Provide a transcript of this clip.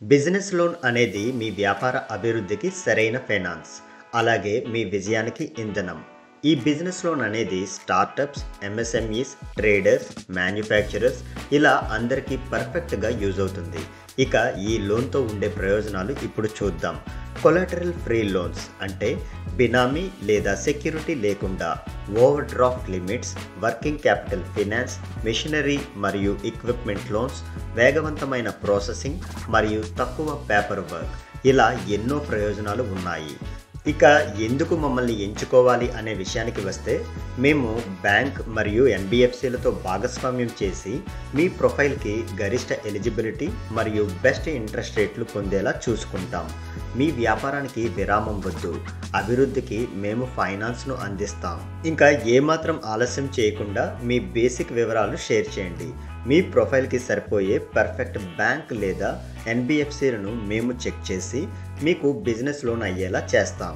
Business loan అనేది మీ వ్యాపార అభివృద్ధికి సరైన ఫైనాన్స్, అలాగే మీ విజయానికి ఇంధనం. ఈ బిజినెస్ లోన్ అనేది స్టార్టప్స్, ఎంఎస్ఎంఈస్, ట్రేడర్స్, మ్యానుఫ్యాక్చరర్స్ ఇలా అందరికీ పర్ఫెక్ట్గా యూజ్ అవుతుంది. ఇక ఈ లోన్తో ఉండే ప్రయోజనాలు ఇప్పుడు చూద్దాం. కొలాటరల్ ఫ్రీ లోన్స్ అంటే బినామీ లేదా సెక్యూరిటీ లేకుండా over draft limits, working capital finance, machinery మరియు ఎక్విప్మెంట్ లోన్స్, వేగవంతమైన ప్రాసెసింగ్ మరియు తక్కువ పేపర్ వర్క్ ఇలా ఎన్నో ప్రయోజనాలు ఉన్నాయి. ఇక ఎందుకు మమ్మల్ని ఎంచుకోవాలి అనే విషయానికి వస్తే, మేము బ్యాంక్ మరియు ఎన్బిఎఫ్సిలతో భాగస్వామ్యం చేసి మీ ప్రొఫైల్కి గరిష్ట ఎలిజిబిలిటీ మరియు బెస్ట్ ఇంట్రెస్ట్ రేట్లు పొందేలా చూసుకుంటాం. మీ వ్యాపారానికి విరామం వద్దు, అభివృద్ధికి మేము ఫైనాన్స్ను అందిస్తాం. ఇంకా ఏమాత్రం ఆలస్యం చేయకుండా మీ బేసిక్ వివరాలు షేర్ చేయండి. మీ ప్రొఫైల్కి సరిపోయే పర్ఫెక్ట్ బ్యాంక్ లేదా ఎన్బిఎఫ్సిలను మేము చెక్ చేసి మీకు బిజినెస్ లోన్ అయ్యేలా చేస్తాం.